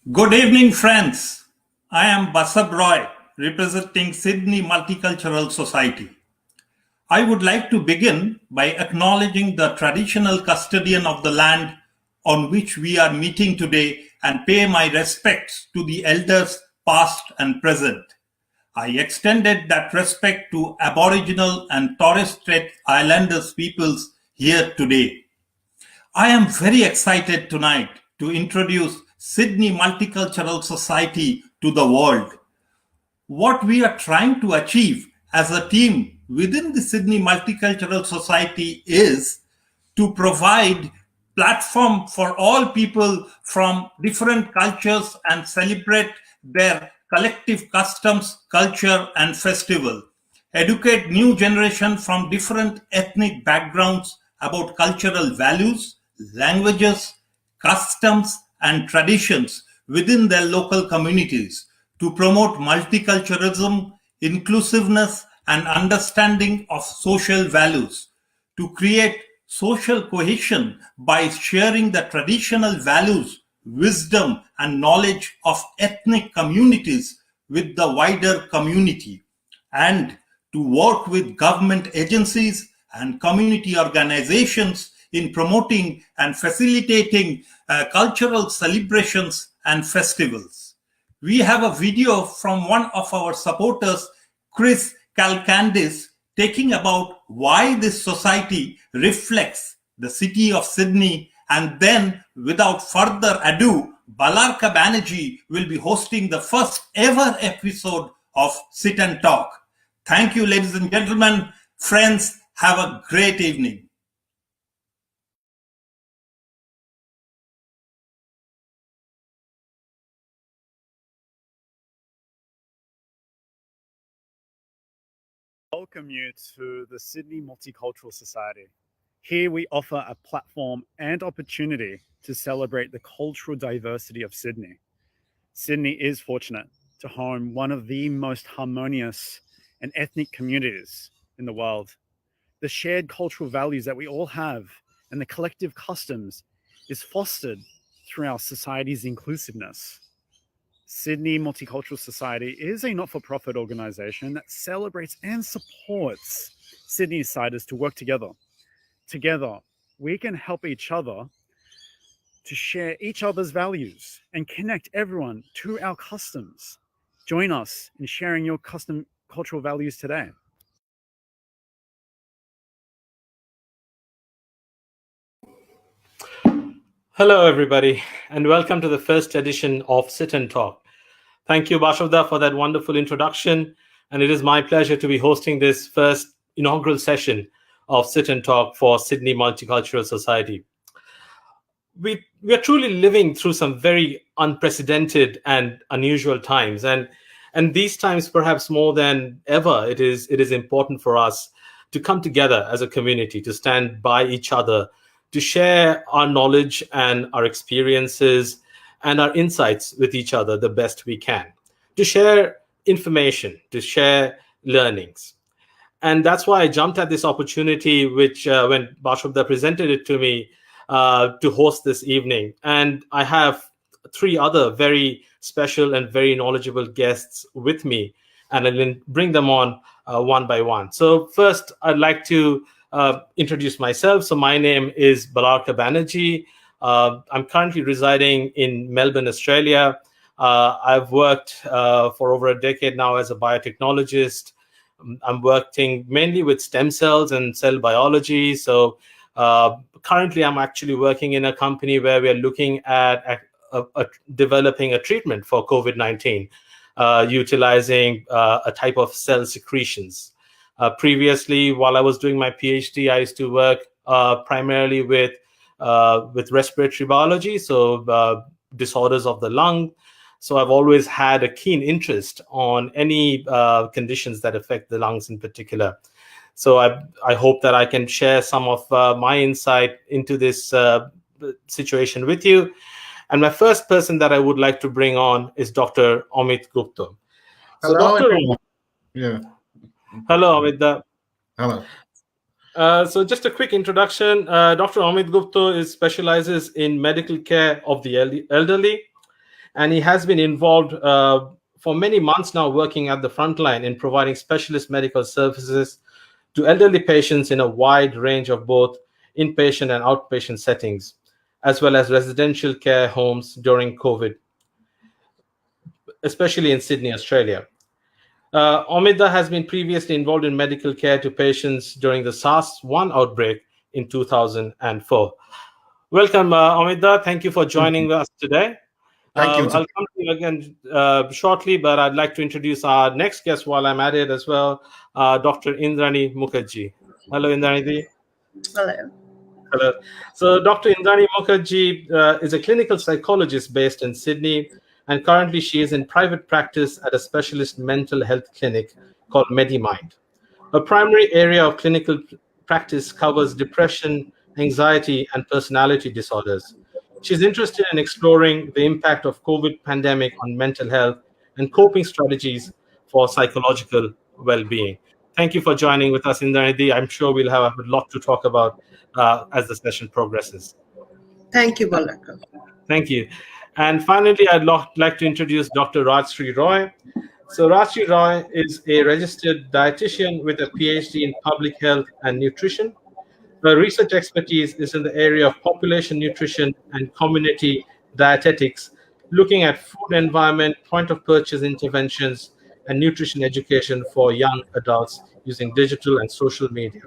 Good evening, friends. I am Basab Roy, representing Sydney Multicultural Society. I would like to begin by acknowledging the traditional custodian of the land on which we are meeting today and pay my respects to the elders past and present. I extended that respect to Aboriginal and Torres Strait Islanders peoples here today. I am very excited tonight to introduce Sydney Multicultural Society to the world. What we are trying to achieve as a team within the Sydney Multicultural Society is to provide platform for all people from different cultures and celebrate their collective customs, culture and festival. Educate new generation from different ethnic backgrounds about cultural values, languages, customs and traditions within their local communities to promote multiculturalism, inclusiveness, and understanding of social values, to create social cohesion by sharing the traditional values, wisdom, and knowledge of ethnic communities with the wider community, and to work with government agencies and community organizations in promoting and facilitating cultural celebrations and festivals. We have a video from one of our supporters, Chris Calcandis, taking about why this society reflects the city of Sydney. And then, without further ado, Balarka Banerjee will be hosting the first ever episode of Sit and Talk. Thank you, ladies and gentlemen. Friends, have a great evening. Welcome you to the Sydney Multicultural Society. Here we offer a platform and opportunity to celebrate the cultural diversity of Sydney. Sydney is fortunate to home one of the most harmonious and ethnic communities in the world. The shared cultural values that we all have and the collective customs is fostered through our society's inclusiveness. Sydney Multicultural Society is a not-for-profit organization that celebrates and supports Sydney-siders to work together. Together, we can help each other to share each other's values and connect everyone to our customs. Join us in sharing your custom cultural values today. Hello, everybody, and welcome to the first edition of Sit and Talk. Thank you, Bashavda, for that wonderful introduction. And it is my pleasure to be hosting this first inaugural session of Sit and Talk for Sydney Multicultural Society. We are truly living through some very unprecedented and unusual times. And these times, perhaps more than ever, it is important for us to come together as a community, to stand by each other, to share our knowledge and our experiences and our insights with each other the best we can, to share information, to share learnings. And that's why I jumped at this opportunity, which when Bashavda presented it to me, to host this evening. And I have three other very special and very knowledgeable guests with me, and I'll bring them on one by one. So first, I'd like to introduce myself. So my name is Balarka Banerjee. I'm currently residing in Melbourne, Australia. I've worked for over a decade now as a biotechnologist. I'm working mainly with stem cells and cell biology. So currently, I'm actually working in a company where we are looking at developing a treatment for COVID-19, utilizing a type of cell secretions. Previously, while I was doing my PhD, I used to work primarily with respiratory biology, so disorders of the lung. So I've always had a keen interest on any conditions that affect the lungs in particular. So I hope that I can share some of my insight into this situation with you. And my first person that I would like to bring on is Dr. Amit Gupta. So Hello. Hello, Amit. Hello. So just a quick introduction. Dr. Amit Gupta specializes in medical care of the elderly. and he has been involved for many months now, working at the front line in providing specialist medical services to elderly patients in a wide range of both inpatient and outpatient settings, as well as residential care homes during COVID, especially in Sydney, Australia. Omidda has been previously involved in medical care to patients during the SARS-1 outbreak in 2004. Welcome, Omidda. Thank you for joining us today. Thank you. I'll come to you again shortly, but I'd like to introduce our next guest while I'm at it as well, Dr. Indrani Mukherjee. Hello, Indrani. Hello. Hello. So Dr. Indrani Mukherjee is a clinical psychologist based in Sydney, and currently she is in private practice at a specialist mental health clinic called MediMind. Her primary area of clinical practice covers depression, anxiety, and personality disorders. She's interested in exploring the impact of COVID pandemic on mental health and coping strategies for psychological well-being. Thank you for joining with us, Indrani. I'm sure we'll have a lot to talk about as the session progresses. Thank you, Balaka. Thank you. And finally, I'd like to introduce Dr. Rajshree Roy. So Rajshree Roy is a registered dietitian with a PhD in public health and nutrition. Her research expertise is in the area of population nutrition and community dietetics, looking at food environment, point of purchase interventions, and nutrition education for young adults using digital and social media.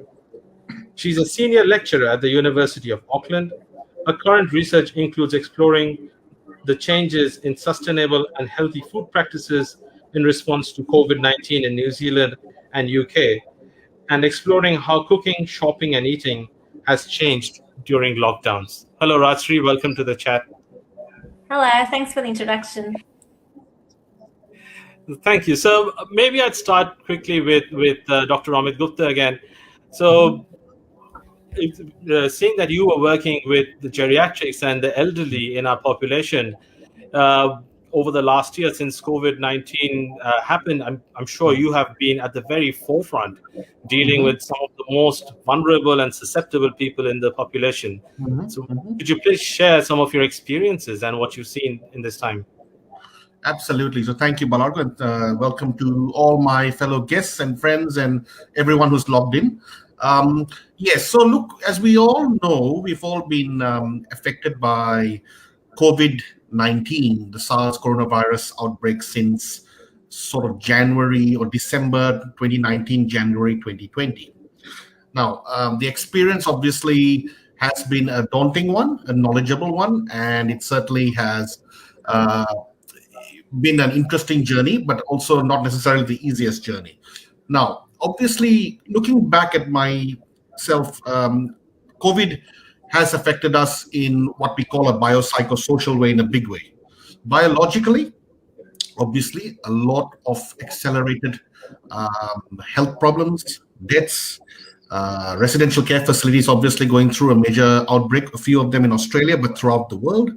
She's a senior lecturer at the University of Auckland. Her current research includes exploring the changes in sustainable and healthy food practices in response to COVID-19 in New Zealand and UK, and exploring how cooking, shopping, and eating has changed during lockdowns. Hello, Rajshree. Welcome to the chat. Hello. Thanks for the introduction. Thank you. So maybe I'd start quickly with Dr. Amit Gupta again. So seeing that you were working with the geriatrics and the elderly in our population over the last year since COVID-19 happened, I'm sure you have been at the very forefront dealing with some of the most vulnerable and susceptible people in the population. So could you please share some of your experiences and what you've seen in this time? Absolutely. So thank you, Balarga, and welcome to all my fellow guests and friends and everyone who's logged in. Yes, so look, as we all know, we've all been affected by COVID-19, the SARS coronavirus outbreak since sort of January or December 2019, January 2020. Now, the experience obviously has been a daunting one, a knowledgeable one, and it certainly has been an interesting journey, but also not necessarily the easiest journey. Now, obviously, looking back at myself, COVID has affected us in what we call a biopsychosocial way, in a big way. Biologically, obviously, a lot of accelerated health problems, deaths, residential care facilities obviously going through a major outbreak, a few of them in Australia, but throughout the world.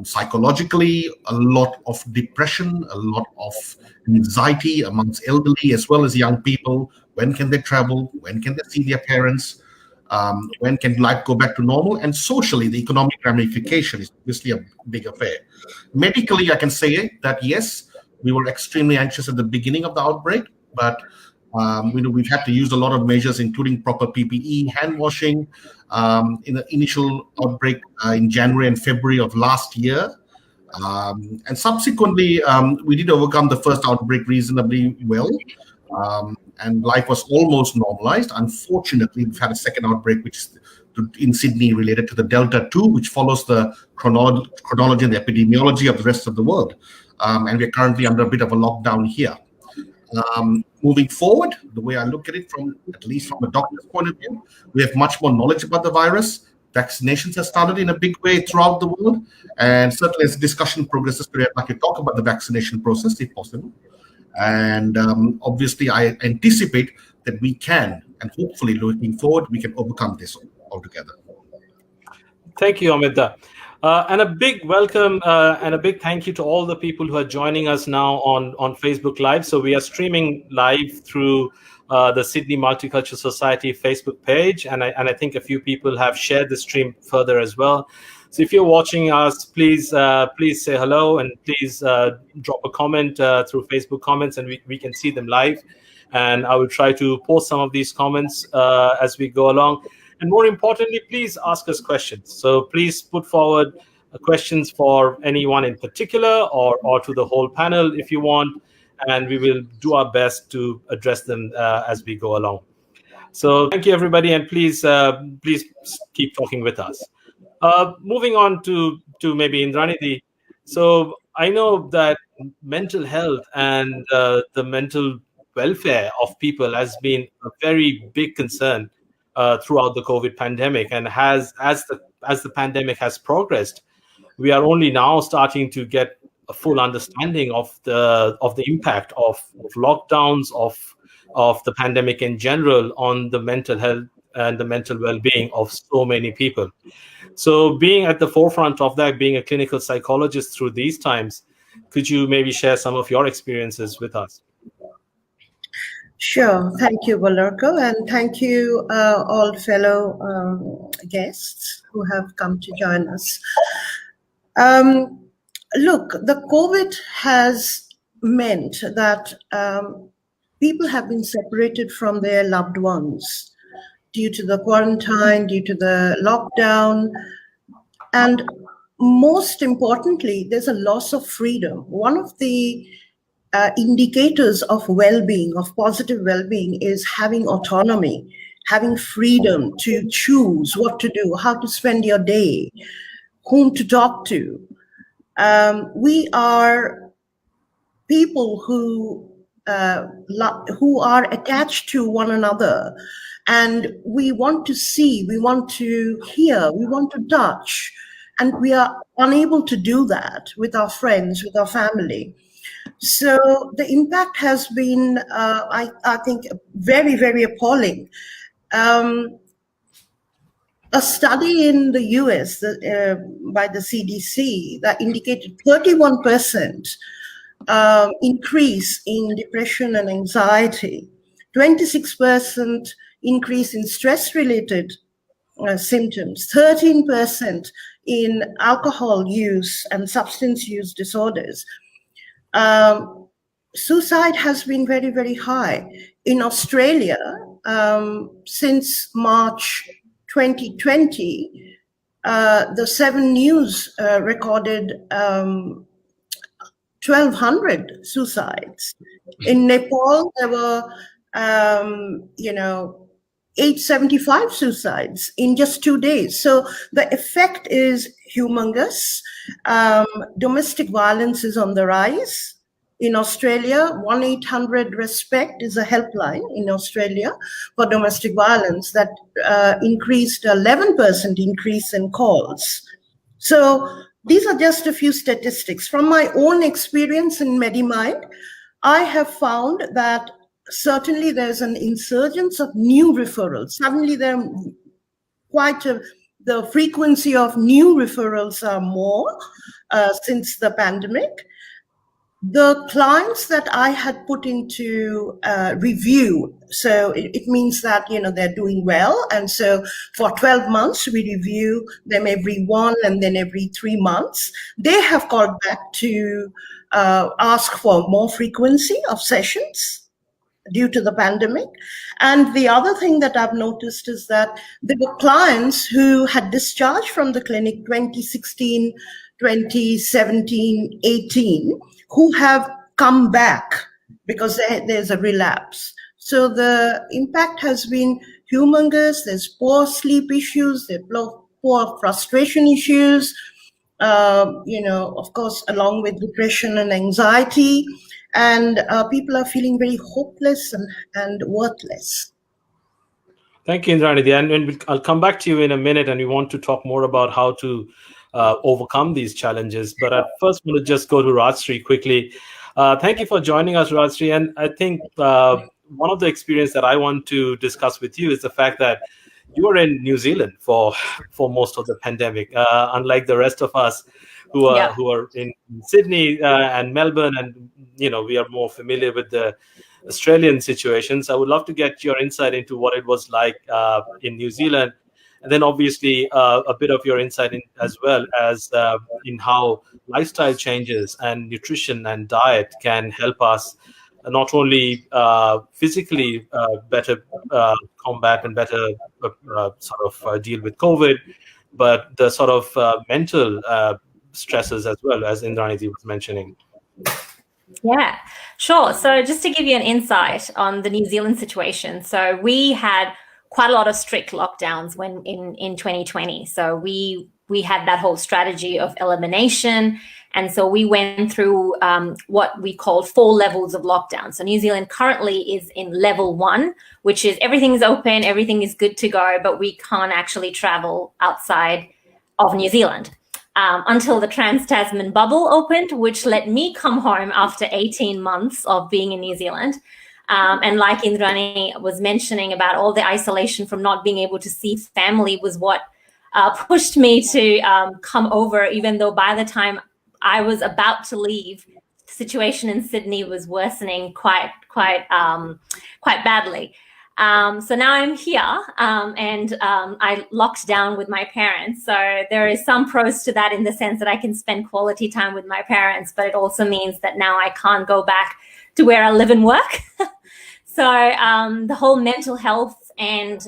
Psychologically, a lot of depression, a lot of anxiety amongst elderly as well as young people. When can they travel? When can they see their parents? When can life go back to normal? And socially, the economic ramification is obviously a big affair. Medically, I can say that yes, we were extremely anxious at the beginning of the outbreak, but we've had to use a lot of measures, including proper PPE, hand washing, in the initial outbreak in January and February of last year. And subsequently, we did overcome the first outbreak reasonably well. And life was almost normalized. Unfortunately, we've had a second outbreak, which is in Sydney related to the Delta 2, which follows the chronology and the epidemiology of the rest of the world. And we're currently under a bit of a lockdown here. Moving forward, the way I look at it, at least from a doctor's point of view, we have much more knowledge about the virus. Vaccinations have started in a big way throughout the world. And certainly as discussion progresses, we'd like to talk about the vaccination process if possible. And obviously, I anticipate that we can, and hopefully looking forward, we can overcome this altogether. Thank you, Omidda. And a big welcome and a big thank you to all the people who are joining us now on Facebook Live. So we are streaming live through the Sydney Multicultural Society Facebook page. And I think a few people have shared the stream further as well. So if you're watching us, please say hello, and please drop a comment through Facebook comments, and we can see them live. And I will try to post some of these comments as we go along. And more importantly, please ask us questions. So please put forward questions for anyone in particular, or to the whole panel if you want, and we will do our best to address them as we go along. So thank you, everybody, and please keep talking with us. Moving on to maybe Indranidhi. So I know that mental health and the mental welfare of people has been a very big concern throughout the COVID pandemic, and as the pandemic has progressed, we are only now starting to get a full understanding of the impact of lockdowns, of the pandemic in general on the mental health and the mental well-being of so many people. So being at the forefront of that, being a clinical psychologist through these times, could you maybe share some of your experiences with us? Sure. Thank you, Valerko, and thank you all fellow guests who have come to join us. Look, the COVID has meant that people have been separated from their loved ones due to the quarantine, due to the lockdown, and most importantly, there's a loss of freedom. One of the indicators of well-being, of positive well-being, is having autonomy, having freedom to choose what to do, how to spend your day, whom to talk to. We are people who are attached to one another, and we want to see, we want to hear, we want to touch, and we are unable to do that with our friends, with our family. So the impact has been, I think, very, very appalling. A study in the US by the CDC that indicated 31% increase in depression and anxiety, 26% increase in stress-related symptoms, 13% in alcohol use and substance use disorders. Suicide has been very, very high. In Australia, since March 2020, the 7 News recorded 1,200 suicides. In Nepal, there were, 875 suicides in just 2 days. So the effect is humongous. Domestic violence is on the rise. In Australia, 1-800-RESPECT is a helpline in Australia for domestic violence that increased 11% increase in calls. So these are just a few statistics. From my own experience in MediMind, I have found that certainly there's an insurgence of new referrals. Suddenly the frequency of new referrals are more since the pandemic. The clients that I had put into review, so it means that, they're doing well. And so for 12 months, we review them every 1 and then every 3 months. They have called back to ask for more frequency of sessions due to the pandemic. And the other thing that I've noticed is that there were clients who had discharged from the clinic 2016, 2017, 18, who have come back because there's a relapse. So the impact has been humongous. There's poor sleep issues, there's poor frustration issues, of course, along with depression and anxiety. And people are feeling very hopeless and worthless. Thank you, Indranidhi. And I'll come back to you in a minute, and we want to talk more about how to overcome these challenges. But I first want to just go to Rajshree quickly. Thank you for joining us, Rajshree. And I think one of the experience that I want to discuss with you is the fact that you were in New Zealand for most of the pandemic, unlike the rest of us who are in Sydney and Melbourne, and we are more familiar with the Australian situations. I would love to get your insight into what it was like in New Zealand, And then obviously a bit of your insight in, as well as in how lifestyle changes and nutrition and diet can help us not only physically better combat and better deal with COVID, but the sort of mental stresses as well, as Indranidhi was mentioning. Yeah, sure. So just to give you an insight on the New Zealand situation. So we had quite a lot of strict lockdowns when in 2020. So we had that whole strategy of elimination. And so we went through what we call 4 levels of lockdown. So New Zealand currently is in level 1, which is everything is open, everything is good to go, but we can't actually travel outside of New Zealand. Until the Trans-Tasman bubble opened, which let me come home after 18 months of being in New Zealand. And like Indrani was mentioning about all the isolation from not being able to see family was what pushed me to come over, even though by the time I was about to leave, the situation in Sydney was worsening quite badly. So now I'm here and I locked down with my parents. So there is some pros to that in the sense that I can spend quality time with my parents, but it also means that now I can't go back to where I live and work. So the whole mental health and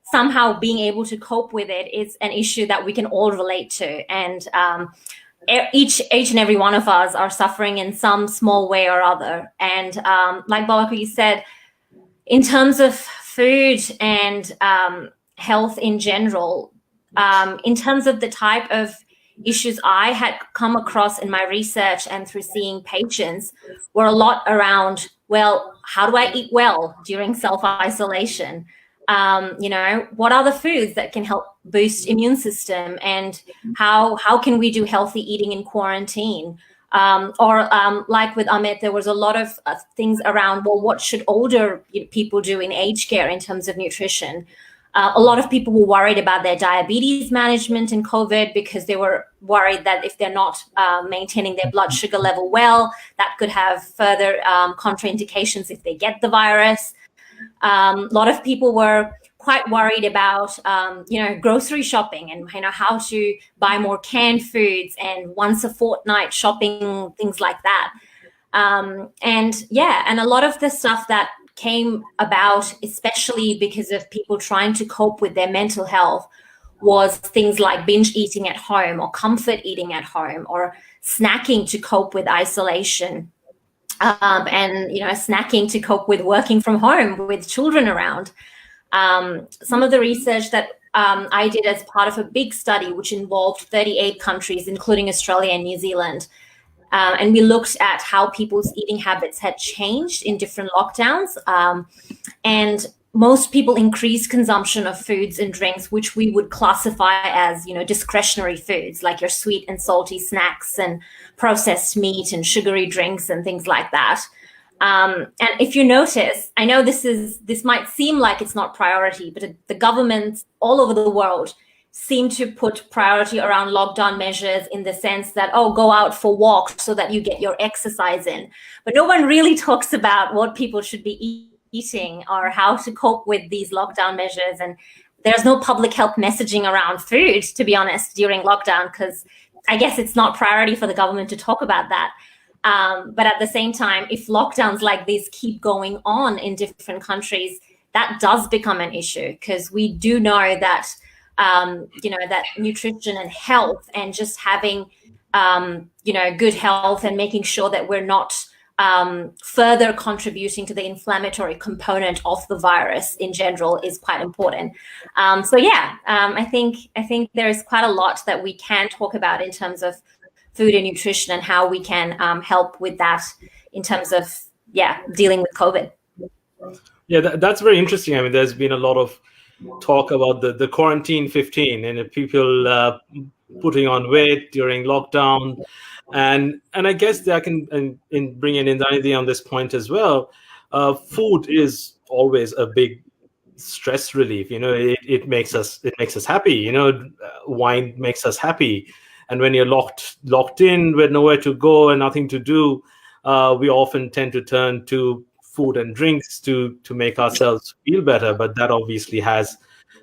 somehow being able to cope with it is an issue that we can all relate to. And each and every one of us are suffering in some small way or other. And like Balaku said, in terms of food and health in general, in terms of the type of issues I had come across in my research and through seeing patients were a lot around, well, how do I eat well during self-isolation? What are the foods that can help boost immune system, and how can we do healthy eating in quarantine? Like with Amit, there was a lot of things around, well, what should older people do in aged care in terms of nutrition? A lot of people were worried about their diabetes management in COVID because they were worried that if they're not maintaining their blood sugar level well, that could have further contraindications if they get the virus. A lot of people were quite worried about, grocery shopping and, how to buy more canned foods and once a fortnight shopping, things like that. And a lot of the stuff that came about, especially because of people trying to cope with their mental health, was things like binge eating at home or comfort eating at home or snacking to cope with isolation. And snacking to cope with working from home with children around. Some of the research that I did as part of a big study, which involved 38 countries, including Australia and New Zealand. And we looked at how people's eating habits had changed in different lockdowns. And most people increased consumption of foods and drinks, which we would classify as, discretionary foods, like your sweet and salty snacks and processed meat and sugary drinks and things like that. And if you notice, I know this might seem like it's not priority, but the governments all over the world seem to put priority around lockdown measures in the sense that, go out for walks so that you get your exercise in. But no one really talks about what people should be eating or how to cope with these lockdown measures. And there's no public health messaging around food, to be honest, during lockdown, because I guess it's not priority for the government to talk about that. But at the same time, if lockdowns like this keep going on in different countries, that does become an issue, because we do know that, that nutrition and health and just having, good health and making sure that we're not further contributing to the inflammatory component of the virus in general is quite important. I think there is quite a lot that we can talk about in terms of food and nutrition and how we can help with that in terms of, dealing with COVID. Yeah, that's very interesting. I mean, there's been a lot of talk about the quarantine 15 and people putting on weight during lockdown. And I guess I can bring in Indranidhi on this point as well. Food is always a big stress relief. It makes us happy. Wine makes us happy. And when you're locked in with nowhere to go and nothing to do, we often tend to turn to food and drinks to make ourselves feel better. But that obviously has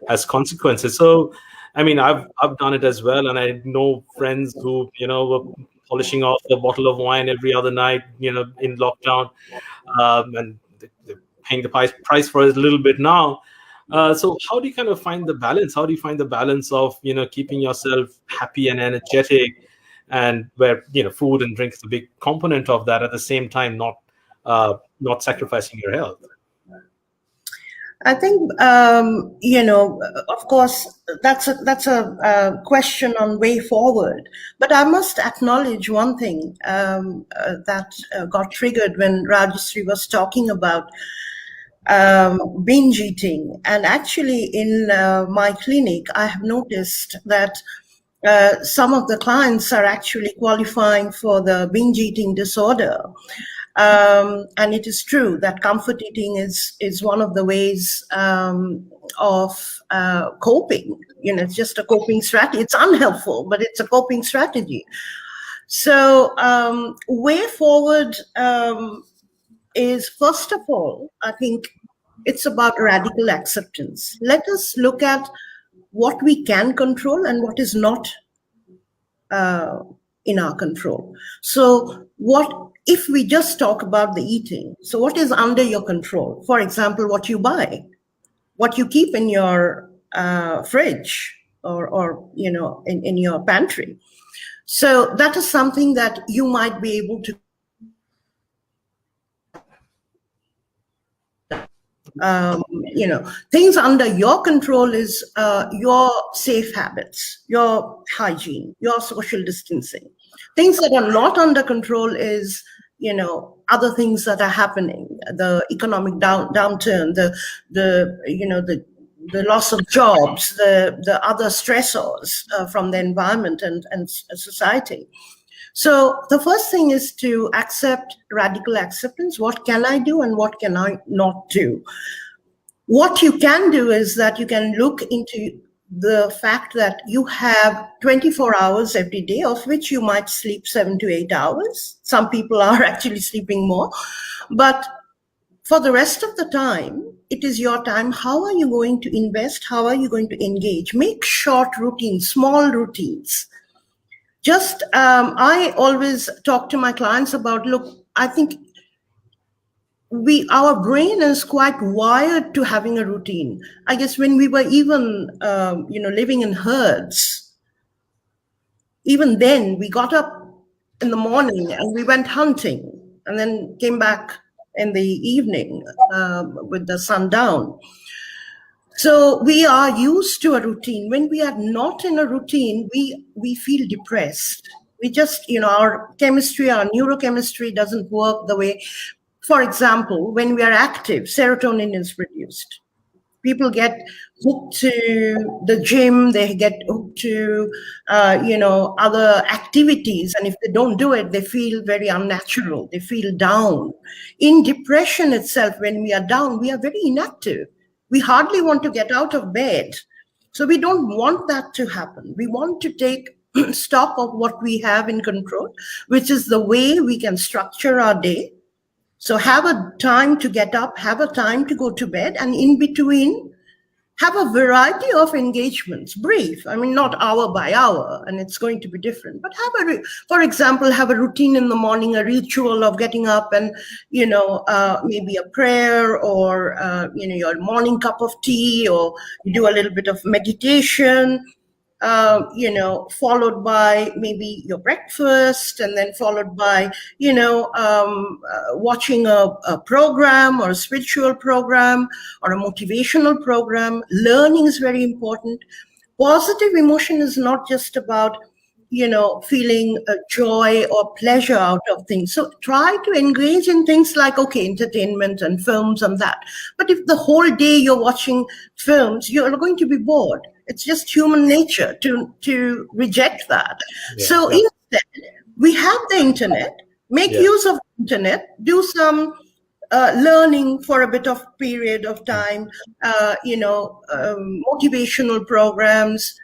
has consequences. So, I mean, I've done it as well, and I know friends who were polishing off a bottle of wine every other night, in lockdown, and they're paying the price for it a little bit now. So how do you kind of find the balance? How do you find the balance of keeping yourself happy and energetic, and where food and drink is a big component of that, at the same time not sacrificing your health? I think, of course, that's a question on way forward. But I must acknowledge one thing that got triggered when Rajashree was talking about binge eating. And actually, in my clinic, I have noticed that some of the clients are actually qualifying for the binge eating disorder. And it is true that comfort eating is one of the ways of coping. It's just a coping strategy. It's unhelpful, but it's a coping strategy. So way forward is, first of all, I think it's about radical acceptance. Let us look at what we can control and what is not in our control. So if we just talk about the eating, so what is under your control? For example, what you buy, what you keep in your fridge or in your pantry. So that is something that you might be able to things under your control is your safe habits, your hygiene, your social distancing. Things that are not under control is, other things that are happening, the economic downturn, the loss of jobs, the other stressors from the environment and society. So the first thing is to accept radical acceptance. What can I do and what can I not do? What you can do is that you can look into the fact that you have 24 hours every day, of which you might sleep 7 to 8 hours. Some people are actually sleeping more. But for the rest of the time, it is your time. How are you going to invest? How are you going to engage? Make short routines, small routines. Just, I always talk to my clients about, look, I think our brain is quite wired to having a routine. I guess when we were even, living in herds, even then we got up in the morning and we went hunting and then came back in the evening with the sun down. So we are used to a routine. When we are not in a routine, we feel depressed. We just, our chemistry, our neurochemistry doesn't work the way. For example, when we are active, serotonin is produced. People get hooked to the gym, they get hooked to, other activities. And if they don't do it, they feel very unnatural. They feel down. In depression itself, when we are down, we are very inactive. We hardly want to get out of bed. So we don't want that to happen. We want to take stock of what we have in control, which is the way we can structure our day. So have a time to get up, have a time to go to bed, and in between, have a variety of engagements, brief, not hour by hour, and it's going to be different, but for example, have a routine in the morning, a ritual of getting up and, maybe a prayer or, your morning cup of tea, or you do a little bit of meditation, followed by maybe your breakfast, and then followed by, watching a program or a spiritual program or a motivational program. Learning is very important. Positive emotion is not just about, feeling joy or pleasure out of things. So try to engage in things like, entertainment and films and that. But if the whole day you're watching films, you're going to be bored. It's just human nature to reject that. So instead, we have the internet, make use of the internet, do some learning for a bit of period of time, motivational programs.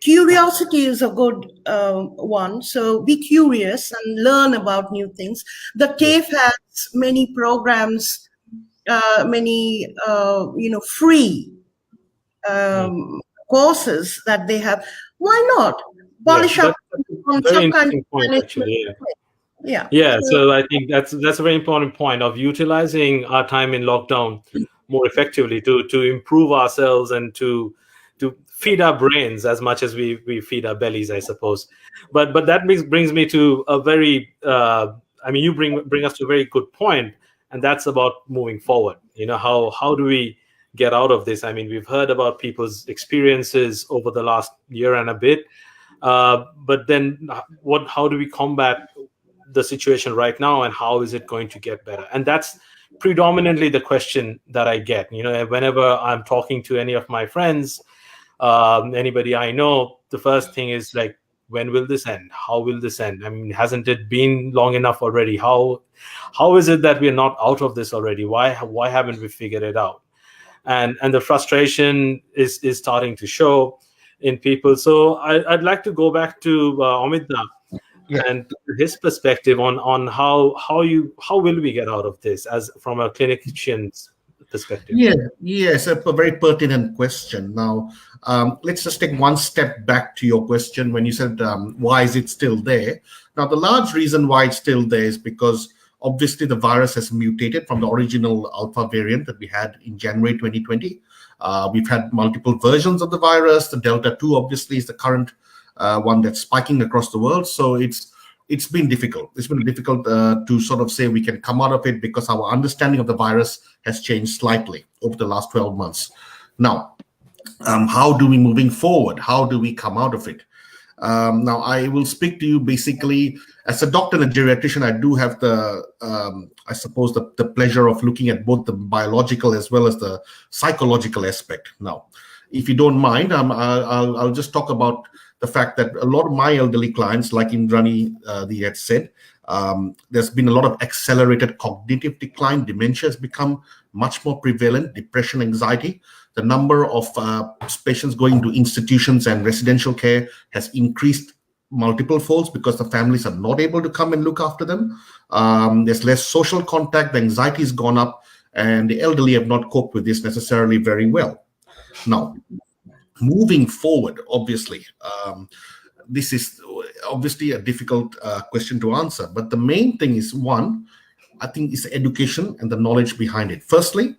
Curiosity is a good one. So be curious and learn about new things. The TAFE has many programs, many, free courses that they have. Why not polish Yes, up on very some kind interesting of point, management? actually. Yeah. Yeah, so I think that's a very important point of utilizing our time in lockdown more effectively to improve ourselves and to feed our brains as much as we feed our bellies, I suppose. But that brings me to a very you bring us to a very good point, and that's about moving forward. How do we get out of this? I mean, we've heard about people's experiences over the last year and a bit, but then how do we combat the situation right now, and how is it going to get better? And that's predominantly the question that I get. Whenever I'm talking to any of my friends, anybody I know, the first thing is like, when will this end? How will this end? I mean, hasn't it been long enough already? How is it that we're not out of this already? Why haven't we figured it out? And the frustration is starting to show in people. So I'd like to go back to Amita. Yeah. And his perspective on how will we get out of this as from a clinician's perspective. Yes, a very pertinent question. Now, let's just take one step back to your question when you said, why is it still there? Now, the large reason why it's still there is because obviously the virus has mutated from the original alpha variant that we had in January 2020. We've had multiple versions of the virus. The Delta 2 obviously is the current one that's spiking across the world. So it's been difficult. It's been difficult to sort of say we can come out of it because our understanding of the virus has changed slightly over the last 12 months. Now, how do we moving forward? How do we come out of it? Now, I will speak to you basically as a doctor and a geriatrician. I do have the pleasure of looking at both the biological as well as the psychological aspect. Now, if you don't mind, I'll just talk about the fact that a lot of my elderly clients, like Indrani had said, there's been a lot of accelerated cognitive decline. Dementia has become much more prevalent, depression, anxiety. The number of patients going to institutions and residential care has increased multiple folds because the families are not able to come and look after them. There's less social contact, the anxiety has gone up, and the elderly have not coped with this necessarily very well. Now, moving forward, obviously, this is obviously a difficult question to answer, but the main thing is, one, I think, is education and the knowledge behind it. Firstly,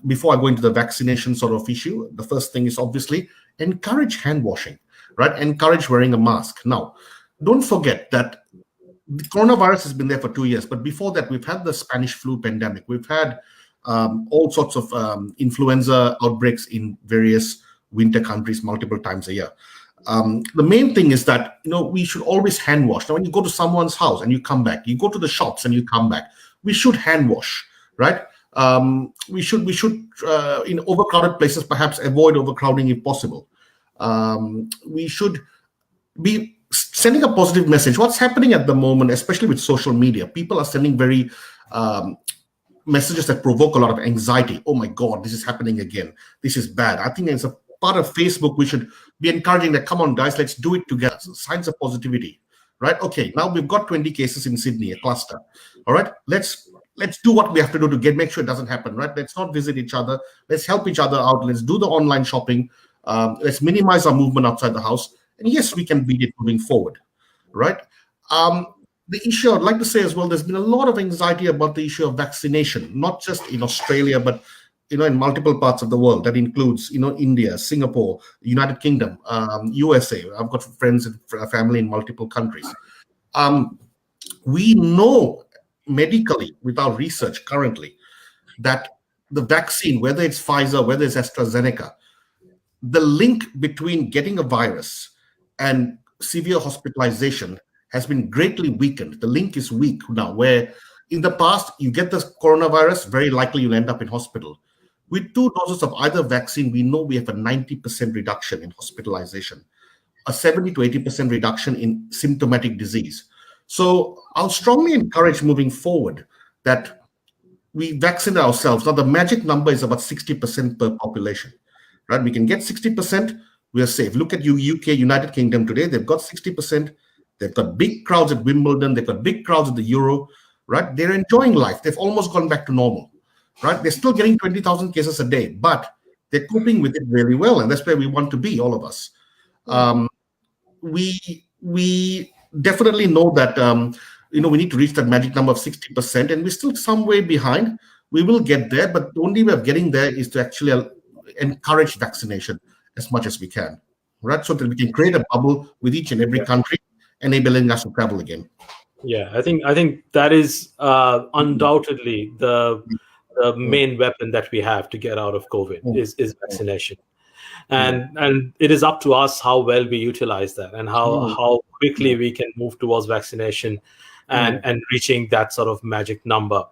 before I go into the vaccination sort of issue, the first thing is obviously encourage hand washing, right? Encourage wearing a mask. Now, don't forget that the coronavirus has been there for 2 years, but before that, we've had the Spanish flu pandemic. We've had all sorts of influenza outbreaks in various winter countries multiple times a year. The main thing is that, we should always hand wash. Now, when you go to someone's house and you come back, you go to the shops and you come back, we should hand wash, right? We should in overcrowded places, perhaps avoid overcrowding if possible. We should be sending a positive message. What's happening at the moment, especially with social media, people are sending very messages that provoke a lot of anxiety. Oh my God, this is happening again. This is bad. I think as a part of Facebook, we should be encouraging that, come on guys, let's do it together. So signs of positivity, right? Okay, now we've got 20 cases in Sydney, a cluster. All right, let's do what we have to do to make sure it doesn't happen, right? Let's not visit each other. Let's help each other out. Let's do the online shopping. Let's minimize our movement outside the house. And yes, we can beat it moving forward, right? The issue I'd like to say as well, there's been a lot of anxiety about the issue of vaccination, not just in Australia, but in multiple parts of the world. That includes, India, Singapore, United Kingdom, USA. I've got friends and family in multiple countries. We know medically, with our research currently, that the vaccine, whether it's Pfizer, whether it's AstraZeneca, the link between getting a virus and severe hospitalization has been greatly weakened. The link is weak now, where in the past, you get the coronavirus, very likely you'll end up in hospital. With 2 doses of either vaccine, we know we have a 90% reduction in hospitalization, a 70 to 80% reduction in symptomatic disease. So I'll strongly encourage moving forward that we vaccinate ourselves. Now, the magic number is about 60% per population, right? We can get 60%, we are safe. Look at UK, United Kingdom today, they've got 60%. They've got big crowds at Wimbledon. They've got big crowds at the Euro, right? They're enjoying life. They've almost gone back to normal, right? They're still getting 20,000 cases a day, but they're coping with it really well, and that's where we want to be, all of us. We definitely know that we need to reach that magic number of 60%, and we're still some way behind. We will get there, but the only way of getting there is to actually encourage vaccination as much as we can, right? So that we can create a bubble with each and every country, enabling us to travel again. Yeah, I think that is undoubtedly the main weapon that we have to get out of COVID is vaccination, and it is up to us how well we utilize that and how quickly we can move towards vaccination and reaching that sort of magic number.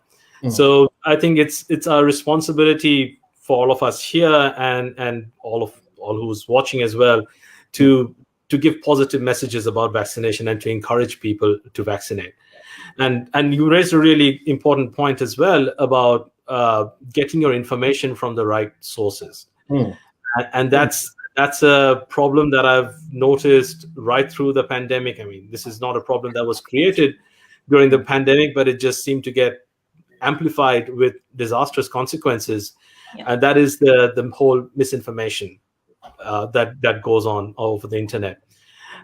So I think it's our responsibility for all of us here and all who's watching as well to give positive messages about vaccination and to encourage people to vaccinate. And you raised a really important point as well about getting your information from the right sources. And that's a problem that I've noticed right through the pandemic. I mean, this is not a problem that was created during the pandemic, but it just seemed to get amplified with disastrous consequences. And that is the whole misinformation that goes on over the internet.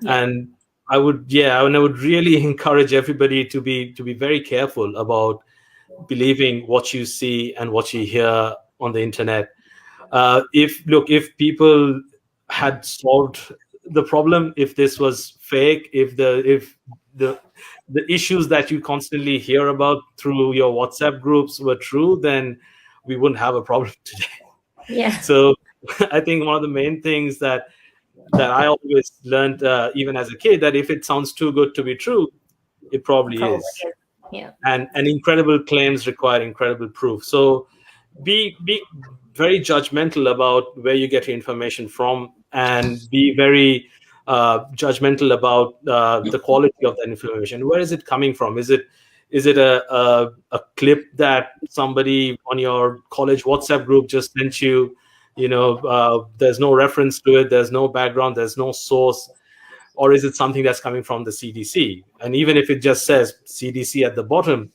And I would really encourage everybody to be very careful about believing what you see and what you hear on the internet. If people had solved the problem, if this was fake, if the issues that you constantly hear about through your WhatsApp groups were true, then we wouldn't have a problem today. Yeah. So I think one of the main things that I always learned, even as a kid, that if it sounds too good to be true, it probably is. Yeah. And incredible claims require incredible proof. So be very judgmental about where you get your information from, and be very judgmental about the quality of that information. Where is it coming from? Is it a clip that somebody on your college WhatsApp group just sent you? There's no reference to it, there's no background, there's no source. Or is it something that's coming from the CDC? And even if it just says CDC at the bottom,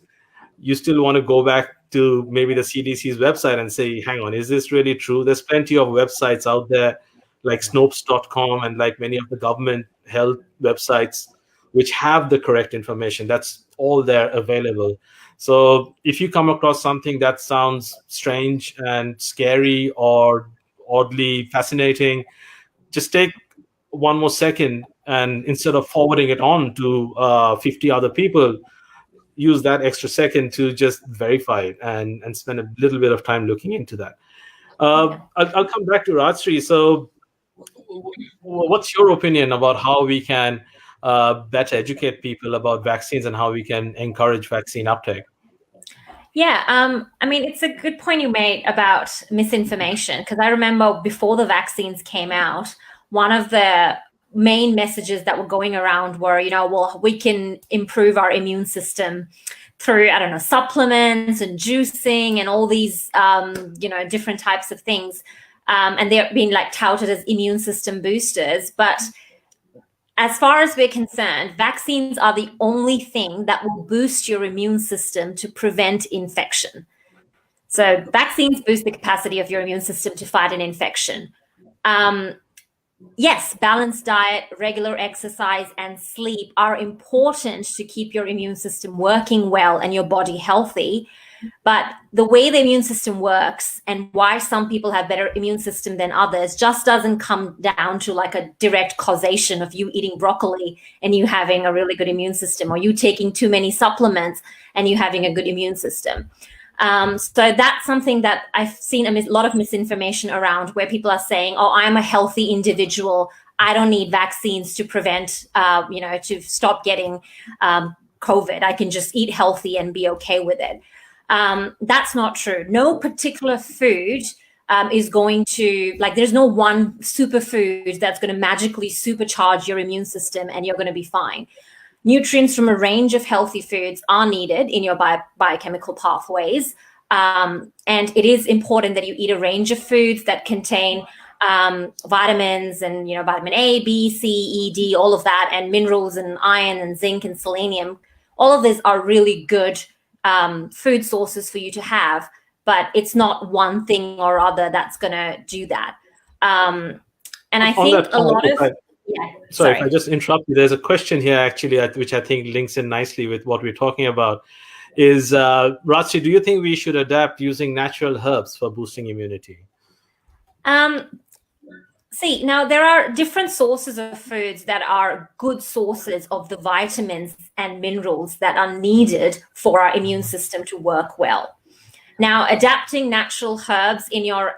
you still want to go back to maybe the CDC's website and say, hang on, is this really true? There's plenty of websites out there like Snopes.com and like many of the government health websites which have the correct information. That's all there available. So if you come across something that sounds strange and scary or oddly fascinating, just take one more second, and instead of forwarding it on to 50 other people, use that extra second to just verify it and spend a little bit of time looking into that. I'll come back to Rajshree. So what's your opinion about how we can better educate people about vaccines and how we can encourage vaccine uptake? Yeah, I mean, it's a good point you made about misinformation, because I remember before the vaccines came out, one of the main messages that were going around were, well, we can improve our immune system through, supplements and juicing and all these, different types of things. And they're being touted as immune system boosters. But as far as we're concerned, vaccines are the only thing that will boost your immune system to prevent infection. So vaccines boost the capacity of your immune system to fight an infection. Yes, balanced diet, regular exercise, and sleep are important to keep your immune system working well and your body healthy. But the way the immune system works and why some people have better immune system than others just doesn't come down to a direct causation of you eating broccoli and you having a really good immune system, or you taking too many supplements and you having a good immune system. So that's something that I've seen a lot of misinformation around, where people are saying, oh, I'm a healthy individual, I don't need vaccines to prevent, to stop getting COVID. I can just eat healthy and be okay with it. That's not true. No particular food is going to, there's no one superfood that's going to magically supercharge your immune system and you're going to be fine. Nutrients from a range of healthy foods are needed in your biochemical pathways. And it is important that you eat a range of foods that contain vitamins and, vitamin A, B, C, E, D, all of that, and minerals and iron and zinc and selenium. All of these are really good food sources for you to have. but it's not one thing or other that's going to do that. And I think a lot of... Sorry, if I just interrupt you, there's a question here actually, which I think links in nicely with what we're talking about. Is Ratsi, do you think we should adapt using natural herbs for boosting immunity? See, now there are different sources of foods that are good sources of the vitamins and minerals that are needed for our immune system to work well. Now, adapting natural herbs in your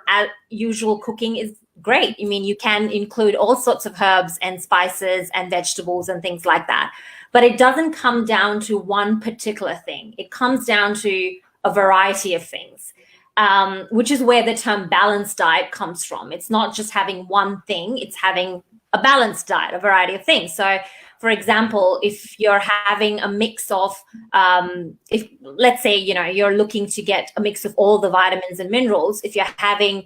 usual cooking is great. I mean, you can include all sorts of herbs and spices and vegetables and things like that. But it doesn't come down to one particular thing. It comes down to a variety of things, which is where the term balanced diet comes from. It's not just having one thing, it's having a balanced diet, a variety of things. So, for example, if you're having a mix of, if let's say, you're looking to get a mix of all the vitamins and minerals, if you're having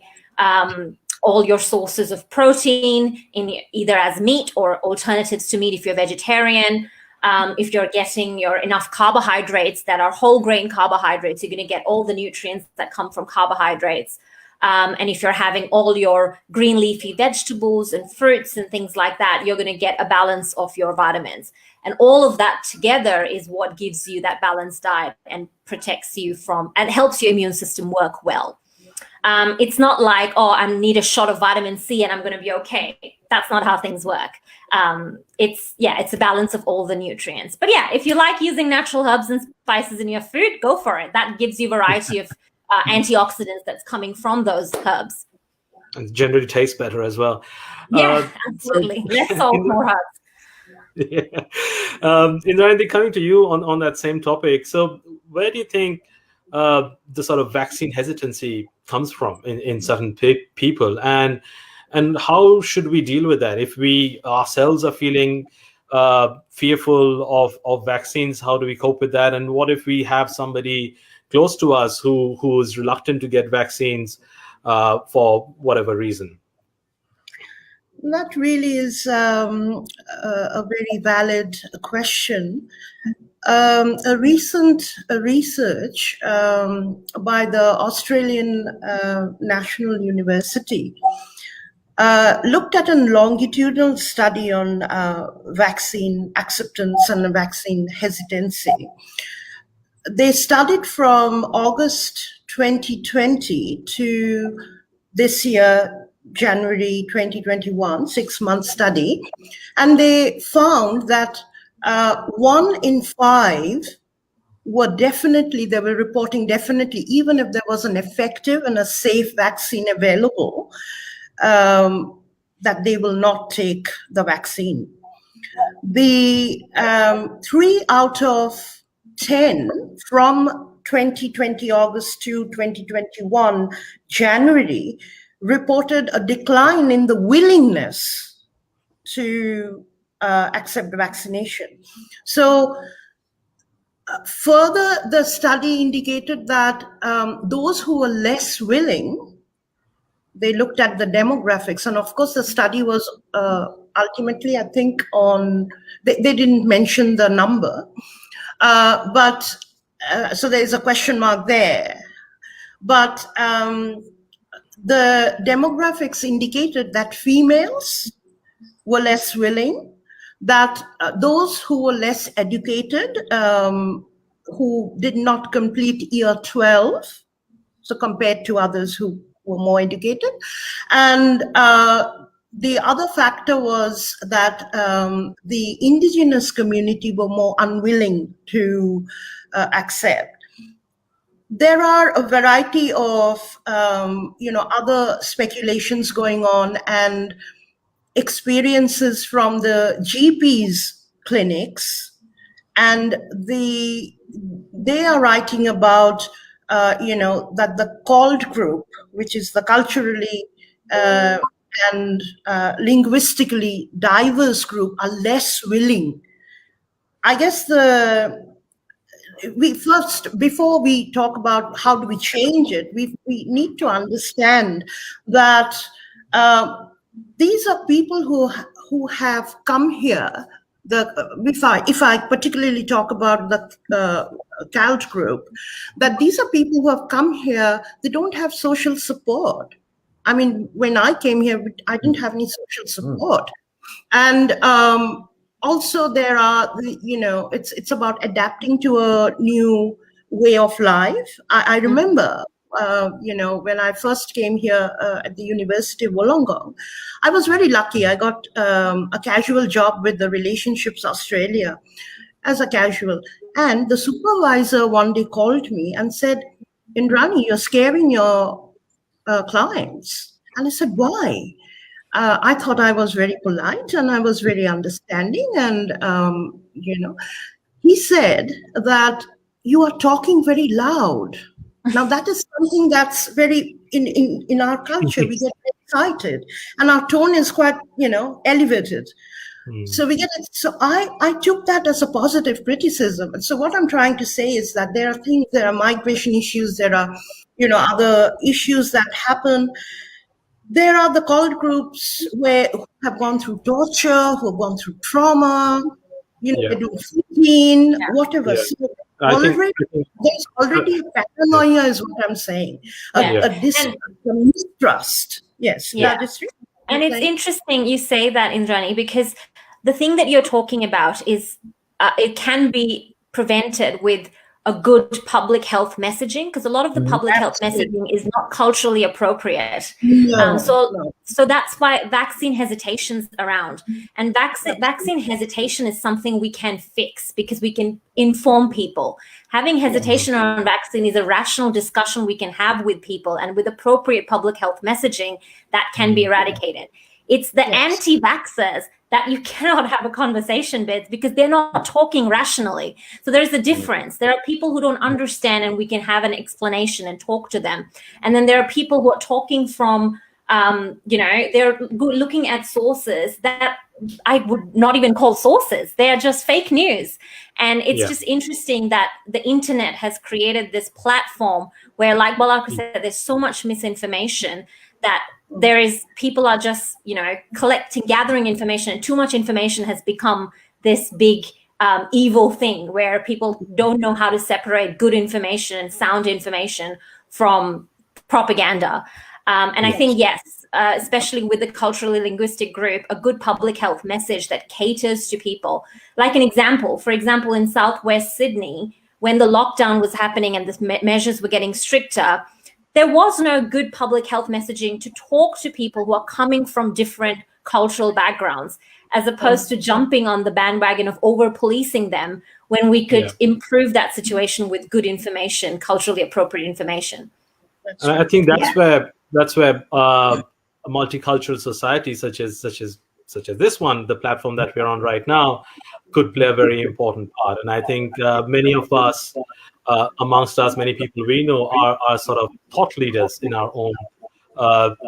all your sources of protein in either as meat or alternatives to meat if you're vegetarian, if you're getting your enough carbohydrates that are whole grain carbohydrates, you're going to get all the nutrients that come from carbohydrates. And if you're having all your green leafy vegetables and fruits and things like that, you're going to get a balance of your vitamins. And all of that together is what gives you that balanced diet and protects you from, and helps your immune system work well. It's not like, oh, I need a shot of vitamin C and I'm going to be okay. That's not how things work. It's a balance of all the nutrients. But yeah, if you like using natural herbs and spices in your food, go for it. That gives you variety of antioxidants that's coming from those herbs. And generally tastes better as well. Yeah, absolutely. Less salt, more herbs. Yeah. Indrajit, coming to you on that same topic. So where do you think the sort of vaccine hesitancy comes from in certain people, and how should we deal with that? If we ourselves are feeling fearful of vaccines, how do we cope with that? And what if we have somebody close to us who is reluctant to get vaccines for whatever reason? That really is a very valid question. A recent research by the Australian National University looked at a longitudinal study on vaccine acceptance and vaccine hesitancy. They studied from August 2020 to this year, January 2021, 6-month study, and they found that 1 in 5 they were reporting definitely, even if there was an effective and a safe vaccine available, that they will not take the vaccine. The 3 out of 10 from 2020 August to 2021 January reported a decline in the willingness to accept vaccination. So further, the study indicated that those who were less willing, they looked at the demographics, and of course the study was ultimately, I think, they didn't mention the number, but so there's a question mark there. But the demographics indicated that females were less willing, that those who were less educated, who did not complete year 12, so compared to others who were more educated. And the other factor was that the indigenous community were more unwilling to accept. There are a variety of other speculations going on and experiences from the GPs clinics, and they are writing about that the CALD group, which is the culturally and linguistically diverse group, are less willing. I guess before we talk about how do we change it, we need to understand that these are people who have come here if I particularly talk about the CALT group, that these are people who have come here, they don't have social support. I mean, when I came here, I didn't have any social support. And also there are, it's about adapting to a new way of life. I remember, when I first came here at the University of Wollongong, I was very lucky. I got a casual job with the Relationships Australia as a casual. And the supervisor one day called me and said, Indrani, you're scaring your clients. And I said, why? I thought I was very polite and I was very understanding. And, he said that you are talking very loud. Now, that is something that's very, in our culture, we get excited and our tone is quite, elevated. So we get it. So I took that as a positive criticism. And so what I'm trying to say is that there are migration issues, there are, other issues that happen. There are the CALT groups who have gone through torture, who have gone through trauma, they do 15, whatever. Yeah. So there's already a paranoia is what I'm saying. A mistrust. Yes. Yeah. That is true. And it's interesting you say that, Indrani, because the thing that you're talking about is it can be prevented with a good public health messaging, because a lot of the public health messaging is not culturally appropriate. So that's why vaccine hesitation's around. And vaccine hesitation is something we can fix because we can inform people. Having hesitation around vaccine is a rational discussion we can have with people, and with appropriate public health messaging, that can be eradicated. It's the anti-vaxxers that you cannot have a conversation with because they're not talking rationally. So there's a difference. There are people who don't understand and we can have an explanation and talk to them. And then there are people who are talking from, they're looking at sources that I would not even call sources. They are just fake news. And it's just interesting that the internet has created this platform where, like Balaka said, there's so much misinformation that people are just, gathering information, and too much information has become this big evil thing where people don't know how to separate good information and sound information from propaganda. I think, especially with the culturally linguistic group, a good public health message that caters to people. Like for example, in Southwest Sydney, when the lockdown was happening and the measures were getting stricter, there was no good public health messaging to talk to people who are coming from different cultural backgrounds, as opposed to jumping on the bandwagon of over-policing them when we could improve that situation with good information, culturally appropriate information. And I think that's where a multicultural society such as this one, the platform that we're on right now, could play a very important part. And I think many of us, amongst us, many people we know are sort of thought leaders in our own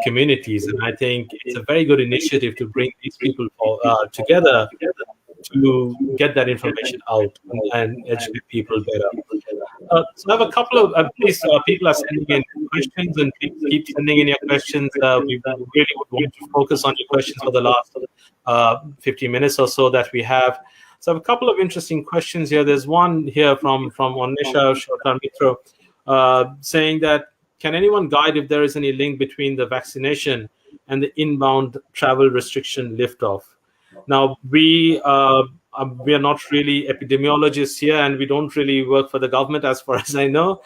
communities. And I think it's a very good initiative to bring these people together to get that information out and educate people better. So I have a couple of people are sending in questions, and please keep sending in your questions. We really would want to focus on your questions for the last 50 minutes or so that we have. So I have a couple of interesting questions here. There's one here from Onisha Shotar Mitro saying that, can anyone guide if there is any link between the vaccination and the inbound travel restriction liftoff? Now, we are not really epidemiologists here, and we don't really work for the government as far as I know.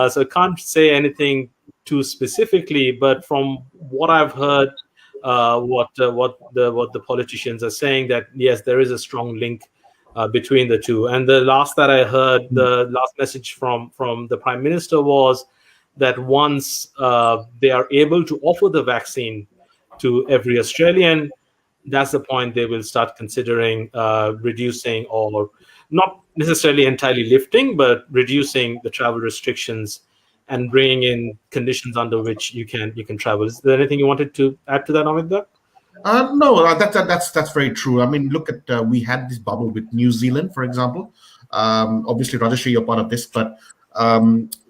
So I can't say anything too specifically, but from what I've heard, what the politicians are saying, that yes, there is a strong link between the two. And the last that I heard, the last message from the Prime Minister was that once they are able to offer the vaccine to every Australian, that's the point they will start considering reducing, or not necessarily entirely lifting, but reducing the travel restrictions and bringing in conditions under which you can travel. Is there anything you wanted to add to that, Amita? No, that's very true. I mean, look at we had this bubble with New Zealand, for example. Obviously, Rajashri, you're part of this, but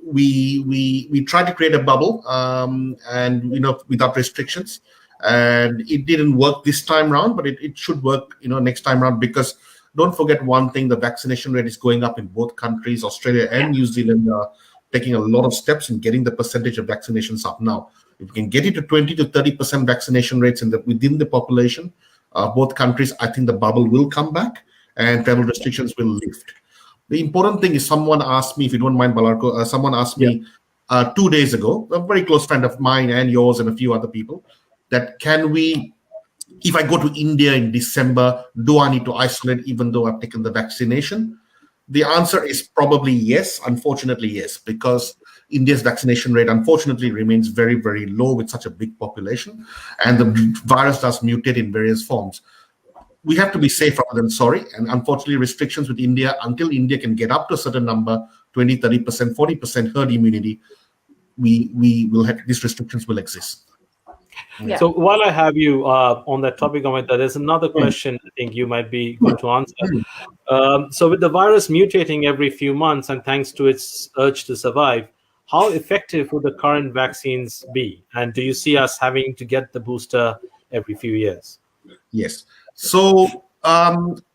we tried to create a bubble, and without restrictions, and it didn't work this time round, but it should work next time round, because don't forget one thing: the vaccination rate is going up in both countries. Australia and New Zealand are taking a lot of steps in getting the percentage of vaccinations up now. If we can get it to 20 to 30% vaccination rates within the population, both countries, I think the bubble will come back and travel restrictions will lift. The important thing is, someone asked me, if you don't mind, Balarko, someone asked me 2 days ago, a very close friend of mine and yours and a few other people, that if I go to India in December, do I need to isolate even though I've taken the vaccination? The answer is probably yes, unfortunately yes, because India's vaccination rate unfortunately remains very, very low with such a big population, and the virus does mutate in various forms. We have to be safe rather than sorry, and unfortunately restrictions with India, until India can get up to a certain number, 20, 30%, 40% herd immunity, we will have, these restrictions will exist. Yeah. So while I have you on that topic, Amita, there's another question I think you might be good to answer. So with the virus mutating every few months and thanks to its urge to survive, how effective would the current vaccines be? And do you see us having to get the booster every few years? Yes. So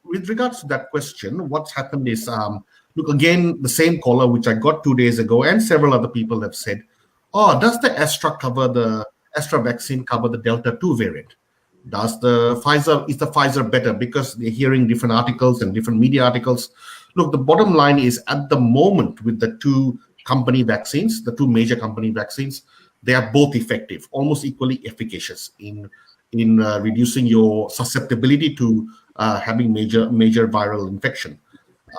with regards to that question, what's happened is, look, again, the same caller, which I got 2 days ago, and several other people have said, oh, does the Astra vaccine cover the Delta 2 variant? Is the Pfizer better? Because they're hearing different articles and different media articles. Look, the bottom line is, at the moment, with the two company vaccines, the two major company vaccines, they are both effective, almost equally efficacious in reducing your susceptibility to having major viral infection.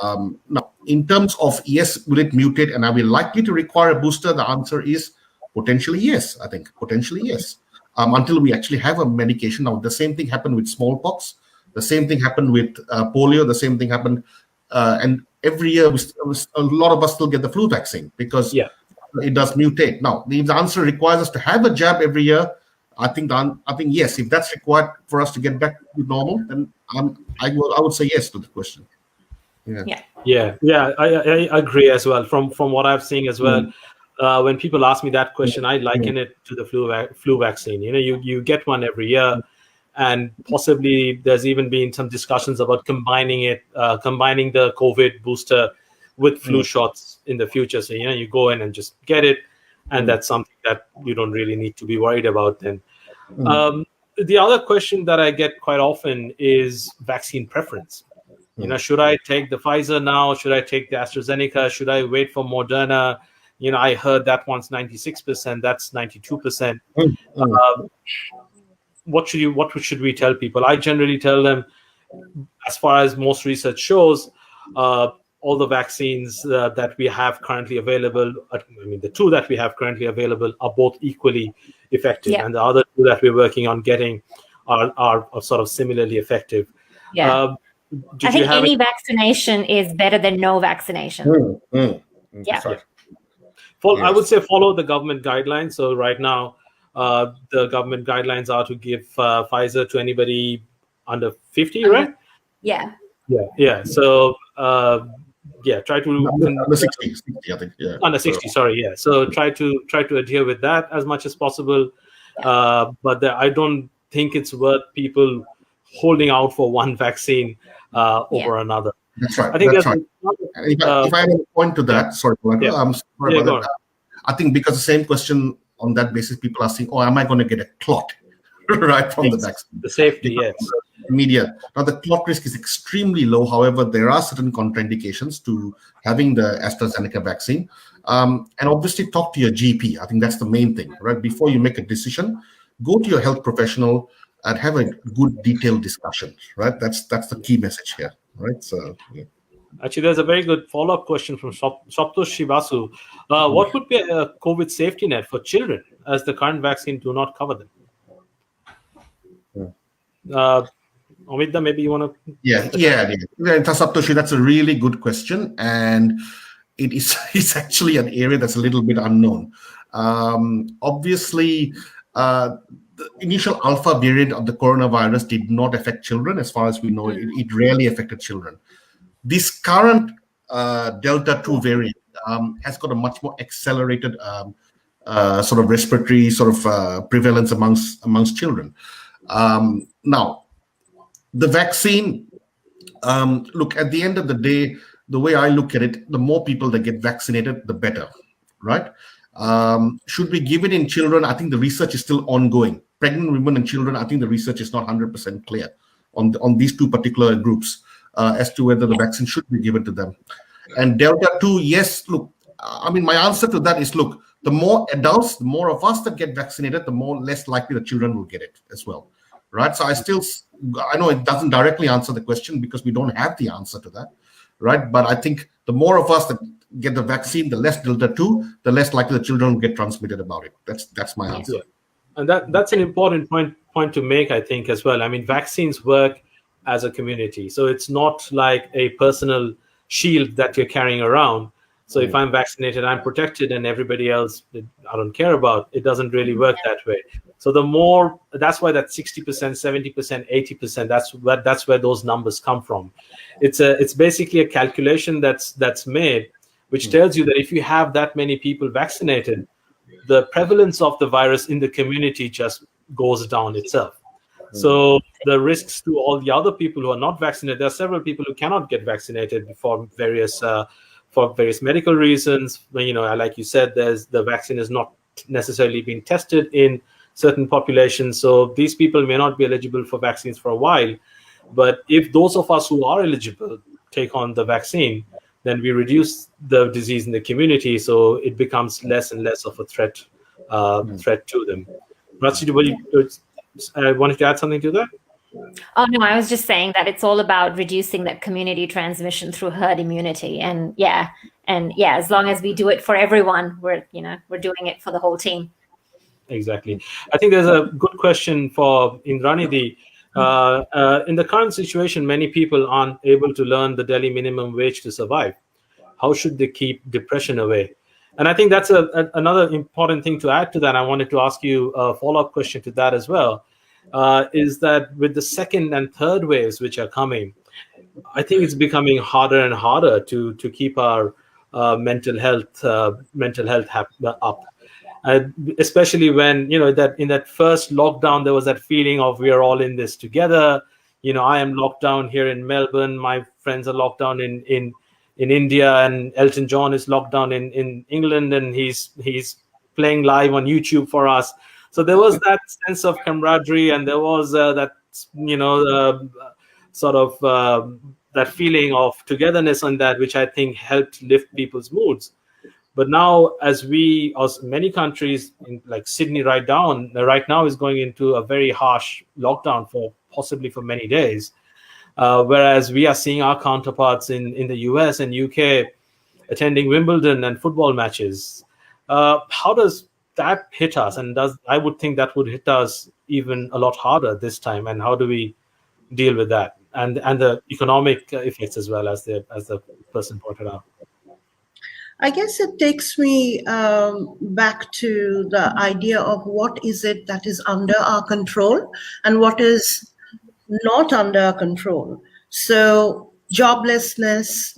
Now, in terms of, yes, will it mutate and are we likely to require a booster? The answer is potentially yes. I think potentially yes. Until we actually have a medication. Now, the same thing happened with smallpox. The same thing happened with polio. The same thing happened, and every year a lot of us still get the flu vaccine because it does mutate. Now, if the answer requires us to have a jab every year, I think yes. If that's required for us to get back to normal, then I would say yes to the question. I agree as well. From what I've seen as well, when people ask me that question, I liken it to the flu vaccine. You get one every year, and possibly there's even been some discussions about combining the COVID booster with flu shots in the future. So you go in and just get it, and that's something that you don't really need to be worried about then. The other question that I get quite often is vaccine preference. Should I take the Pfizer now? Should I take the AstraZeneca? Should I wait for Moderna? I heard that one's 96%, that's 92%. What should we tell people? I generally tell them, as far as most research shows, all the vaccines that we have currently available, the two that we have currently available are both equally effective, and the other two that we're working on getting are sort of similarly effective. I think any vaccination is better than no vaccination. I would say follow the government guidelines. So right now, the government guidelines are to give Pfizer to anybody under 50, right? Yeah. So try to under 60, I think. Under 60, sorry. Yeah. So try to adhere with that as much as possible. But I don't think it's worth people holding out for one vaccine over another. That's right. I think that's right. If I have a point to that, sorry, I'm sorry about that. I think because the same question on that basis, people are saying, "Oh, am I going to get a clot?" right from the vaccine. The safety, yes. Media. Now, the clot risk is extremely low. However, there are certain contraindications to having the AstraZeneca vaccine. And obviously, talk to your GP. I think that's the main thing, right? Before you make a decision, go to your health professional and have a good, detailed discussion, right? That's the key message here, right? So, Actually, there's a very good follow-up question from Saptosh Shivasu. What would be a COVID safety net for children, as the current vaccine do not cover them? Amita, maybe you want to... Yeah. Saptoshi, that's a really good question, and it's actually an area that's a little bit unknown. Obviously, the initial alpha variant of the coronavirus did not affect children. As far as we know, it rarely affected children. This current Delta 2 variant has got a much more accelerated sort of respiratory prevalence amongst children. Now, the vaccine Look, at the end of the day, the way I look at it, the more people that get vaccinated, the better, right? Should we give it in children? I think the research is still ongoing. Pregnant women and children, I think the research is not 100% clear on these two particular groups as to whether the vaccine should be given to them. And Delta 2, yes, look, I mean, my answer to that is, look, the more adults, the more of us that get vaccinated, the more less likely the children will get it as well, right? So I know it doesn't directly answer the question because we don't have the answer to that, right? But I think the more of us that get the vaccine, the less Delta 2, the less likely the children will get transmitted about it. That's my answer. Yeah. And that's an important point to make, I think, as well. I mean, vaccines work as a community. So it's not like a personal shield that you're carrying around. So if I'm vaccinated, I'm protected, and everybody else I don't care about. It doesn't really work that way. So that's why that 60%, 70%, 80%, that's where those numbers come from. It's basically a calculation that's made, which tells you that if you have that many people vaccinated, the prevalence of the virus in the community just goes down itself. So the risks to all the other people who are not vaccinated, there are several people who cannot get vaccinated for various medical reasons. Like you said, the vaccine has not necessarily been tested in certain populations. So these people may not be eligible for vaccines for a while. But if those of us who are eligible take on the vaccine, then we reduce the disease in the community, so it becomes less and less of a threat to them. Rachid, wanted to add something to that? Oh, no, I was just saying that it's all about reducing that community transmission through herd immunity. And as long as we do it for everyone, we're doing it for the whole team. Exactly. I think there's a good question for Indranidhi. In the current situation, many people aren't able to learn the Delhi minimum wage to survive. How should they keep depression away? And I think that's another important thing to add to that. I wanted to ask you a follow-up question to that as well. Is that with the second and third waves which are coming, I think it's becoming harder and harder to keep our mental health up. Especially when that in that first lockdown there was that feeling of we are all in this together. I am locked down here in Melbourne. My friends are locked down in India, and Elton John is locked down in England, and he's playing live on YouTube for us. So there was that sense of camaraderie, and there was that that feeling of togetherness on that, which I think helped lift people's moods. But now, as many countries, like Sydney right now is going into a very harsh lockdown possibly for many days, whereas we are seeing our counterparts in the US and UK attending Wimbledon and football matches. How does that hit us? And I would think that would hit us even a lot harder this time. And how do we deal with that and the economic effects as well, as the person pointed out? I guess it takes me back to the idea of what is it that is under our control and what is not under our control. So joblessness,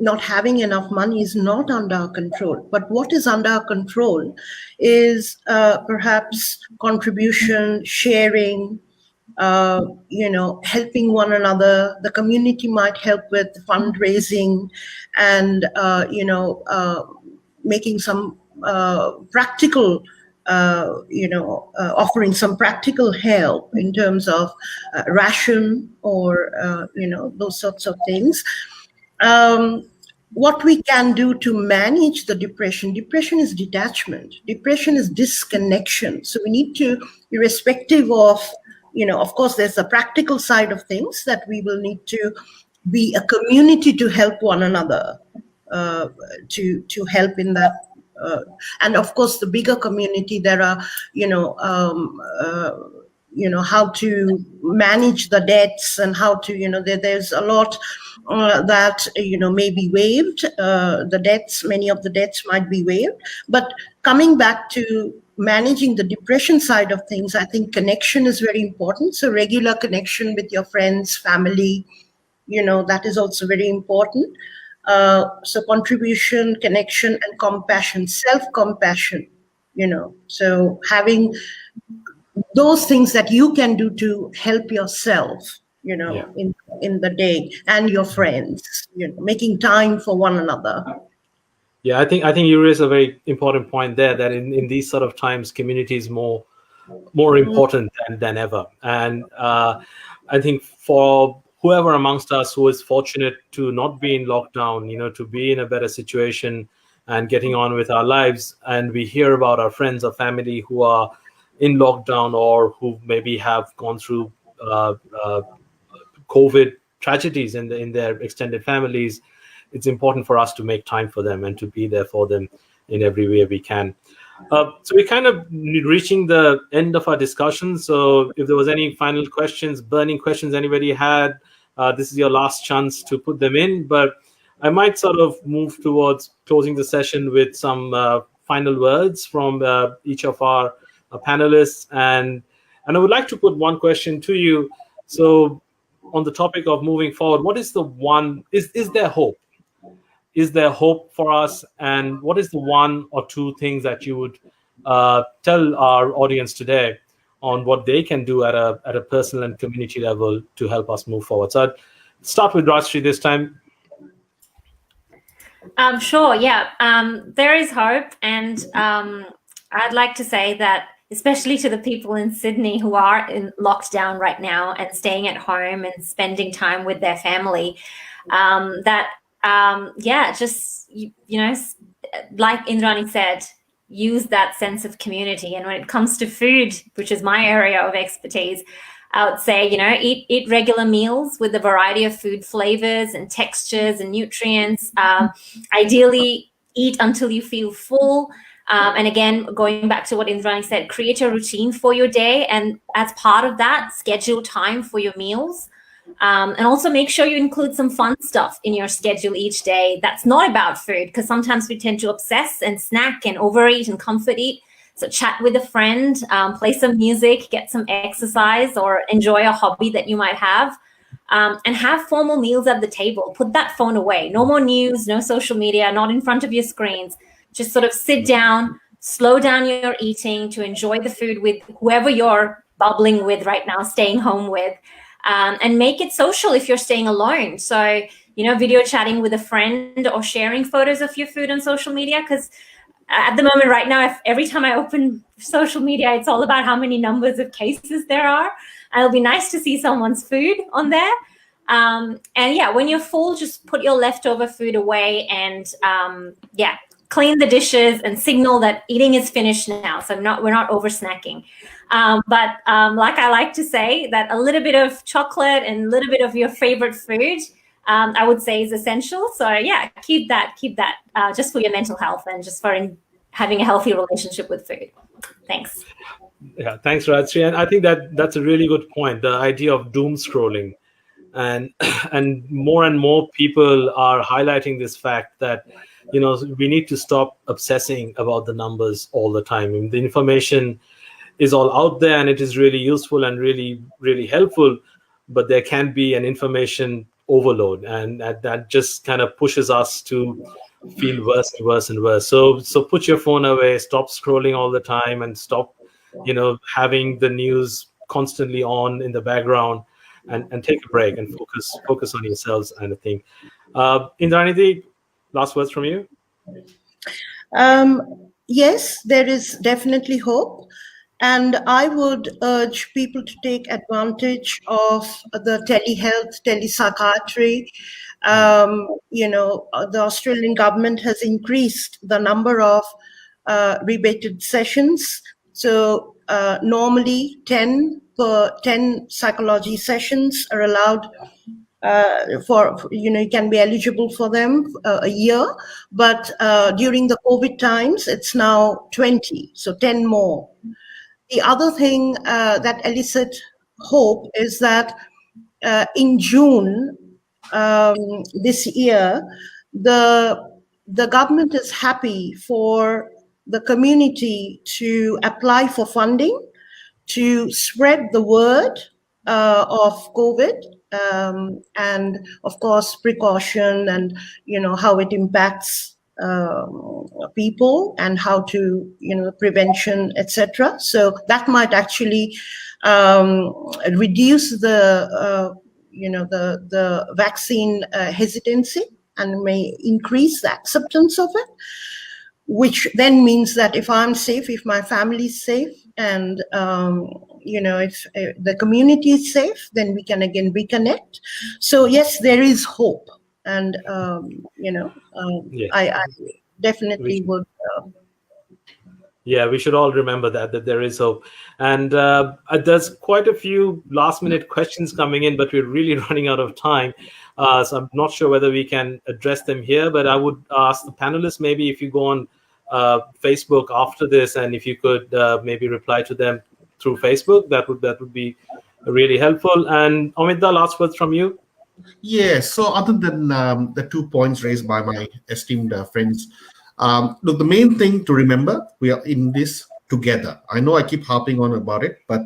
not having enough money is not under our control. But what is under our control is perhaps contribution, sharing, helping one another. The community might help with fundraising and, making some practical, offering some practical help in terms of ration or, those sorts of things. What we can do to manage the depression is detachment. Depression is disconnection. So we need to, irrespective of, of course, there's the practical side of things that we will need to be a community to help one another, to help in that. And of course, the bigger community, there are, how to manage the debts and how to, there's a lot that, may be waived. Many of the debts might be waived. But coming back to managing the depression side of things, I think connection is very important. So regular connection with your friends, family, that is also very important. So contribution, connection, and compassion, self-compassion, so having those things that you can do to help yourself, in in the day, and your friends, making time for one another. Yeah, I think you raise a very important point there, that in these sort of times, community is more important than ever. And I think for whoever amongst us who is fortunate to not be in lockdown, to be in a better situation and getting on with our lives, and we hear about our friends or family who are in lockdown or who maybe have gone through COVID tragedies in their extended families, it's important for us to make time for them and to be there for them in every way we can. So we're kind of reaching the end of our discussion. So if there was any final questions, burning questions anybody had, this is your last chance to put them in. But I might sort of move towards closing the session with some final words from each of our panelists. And I would like to put one question to you. So on the topic of moving forward, what is the one, is there hope? Is there hope for us? And what is the one or two things that you would tell our audience today on what they can do at a personal and community level to help us move forward? So I'd start with Rajshri this time. Sure, yeah. There is hope. And I'd like to say that, especially to the people in Sydney who are in lockdown right now and staying at home and spending time with their family, just, like Indrani said, use that sense of community. And when it comes to food, which is my area of expertise, I would say, eat regular meals with a variety of food flavors and textures and nutrients. Ideally, eat until you feel full. And again, going back to what Indrani said, create a routine for your day. And as part of that, schedule time for your meals. And also make sure you include some fun stuff in your schedule each day that's not about food, because sometimes we tend to obsess and snack and overeat and comfort eat. So chat with a friend, play some music, get some exercise, or enjoy a hobby that you might have. And have formal meals at the table. Put that phone away. No more news, no social media, not in front of your screens. Just sort of sit down, slow down your eating to enjoy the food with whoever you're bubbling with right now, staying home with. And make it social if you're staying alone. So, video chatting with a friend or sharing photos of your food on social media. Because at the moment right now, every time I open social media, it's all about how many numbers of cases there are. And it'll be nice to see someone's food on there. And yeah, when you're full, just put your leftover food away and clean the dishes and signal that eating is finished now. So we're not over snacking. But like I like to say, that a little bit of chocolate and a little bit of your favorite food, I would say, is essential. So yeah, keep that just for your mental health and just for having a healthy relationship with food. Thanks. Yeah, thanks, Rajshri. And I think that's a really good point. The idea of doom scrolling, and more people are highlighting this fact that we need to stop obsessing about the numbers all the time. I mean, the information is all out there and it is really useful and really, really helpful, but there can be an information overload, and that just kind of pushes us to feel worse and worse and worse. So put your phone away, stop scrolling all the time, and stop, having the news constantly on in the background, and take a break and focus on yourselves, kind of thing. Indrani, last words from you? Yes, there is definitely hope. And I would urge people to take advantage of the telehealth, telepsychiatry. The Australian government has increased the number of rebated sessions. So normally 10 psychology sessions are allowed you can be eligible for them a year. But during the COVID times, it's now 20, so 10 more. The other thing that elicits hope is that in June this year, the government is happy for the community to apply for funding to spread the word of COVID, and of course precaution and how it impacts people and how to prevention, etc. So that might actually reduce the the vaccine hesitancy, and may increase the acceptance of it, which then means that if I'm safe, if my family is safe, and if the community is safe, then we can again reconnect. So yes, there is hope, and I definitely would. Yeah, we should all remember that there is hope. And there's quite a few last-minute questions coming in, but we're really running out of time. So I'm not sure whether we can address them here, but I would ask the panelists, maybe if you go on Facebook after this, and if you could maybe reply to them through Facebook, that would be really helpful. And Amit, the last words from you. Yeah, so other than the 2 points raised by my esteemed friends, look, the main thing to remember, we are in this together. I know I keep harping on about it, but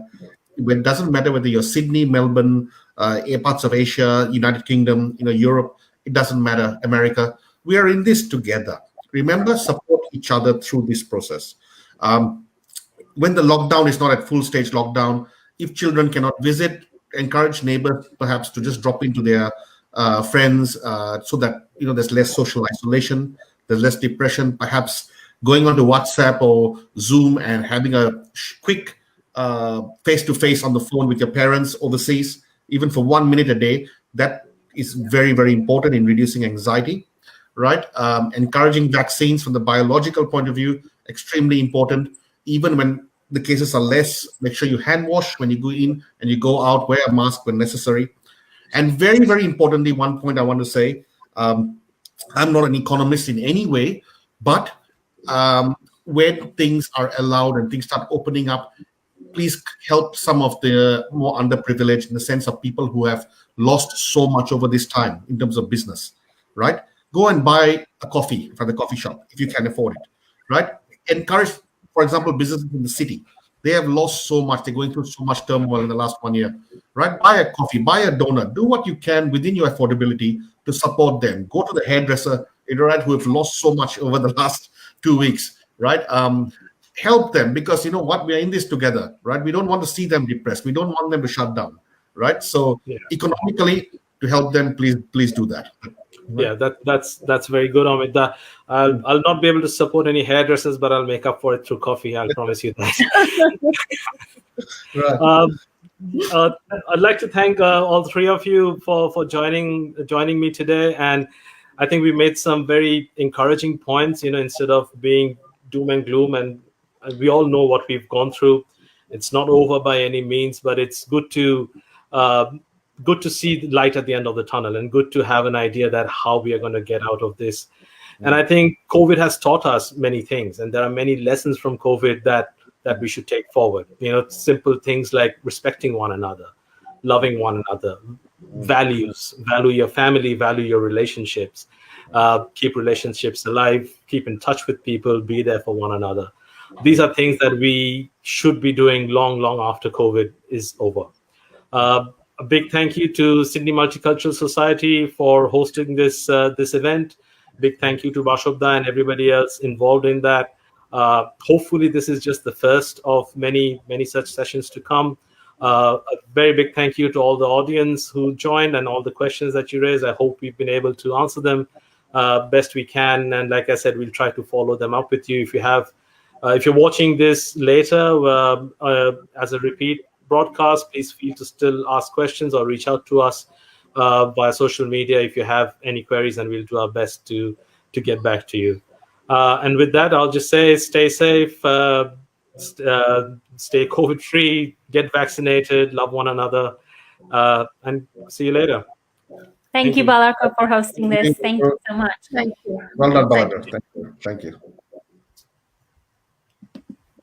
it doesn't matter whether you're Sydney, Melbourne, parts of Asia, United Kingdom, Europe, it doesn't matter, America. We are in this together. Remember, support each other through this process. When the lockdown is not at full stage lockdown, if children cannot visit, encourage neighbors perhaps to just drop into their friends so that there's less social isolation, there's less depression. Perhaps going onto WhatsApp or Zoom and having a quick face-to-face on the phone with your parents overseas, even for 1 minute a day, that is very, very important in reducing anxiety, right? Encouraging vaccines from the biological point of view, extremely important. Even when the cases are less, make sure you hand wash when you go in and you go out, wear a mask when necessary. And very, very importantly, one point I want to say, I'm not an economist in any way, but when things are allowed and things start opening up, please help some of the more underprivileged, in the sense of people who have lost so much over this time in terms of business, right? Go and buy a coffee from the coffee shop if you can afford it, right? Encourage, for example, businesses in the city. They have lost so much. They're going through so much turmoil in the last 1 year, right? Buy a coffee, buy a donut, do what you can within your affordability to support them. Go to the hairdresser, right, who have lost so much over the last 2 weeks, right? Help them, because you know what, we are in this together, right? We don't want to see them depressed. We don't want them to shut down, right? So economically, to help them, please do that. Yeah, that's very good, Amit. I'll not be able to support any hairdressers, but I'll make up for it through coffee. I'll promise you that. Right. I'd like to thank all three of you for joining me today, and I think we made some very encouraging points. Instead of being doom and gloom, and we all know what we've gone through. It's not over by any means, but it's good to see the light at the end of the tunnel, and good to have an idea that how we are going to get out of this. And I think COVID has taught us many things, and there are many lessons from COVID that we should take forward. Simple things like respecting one another, loving one another, value your family, value your relationships, keep relationships alive, keep in touch with people, be there for one another. These are things that we should be doing long after COVID is over. A big thank you to Sydney Multicultural Society for hosting this event. Big thank you to Bashobda and everybody else involved in that. Hopefully this is just the first of many such sessions to come. A very big thank you to all the audience who joined and all the questions that you raised. I hope we've been able to answer them best we can. And like I said, we'll try to follow them up with you. If you're watching this later as a repeat broadcast, please feel to still ask questions or reach out to us via social media if you have any queries, and we'll do our best to get back to you. And with that, I'll just say stay safe, stay COVID-free, get vaccinated, love one another, and see you later. Thank you, Balarka, for hosting this. Thank you so much. Thank you. Well done, Baladar. Thank you.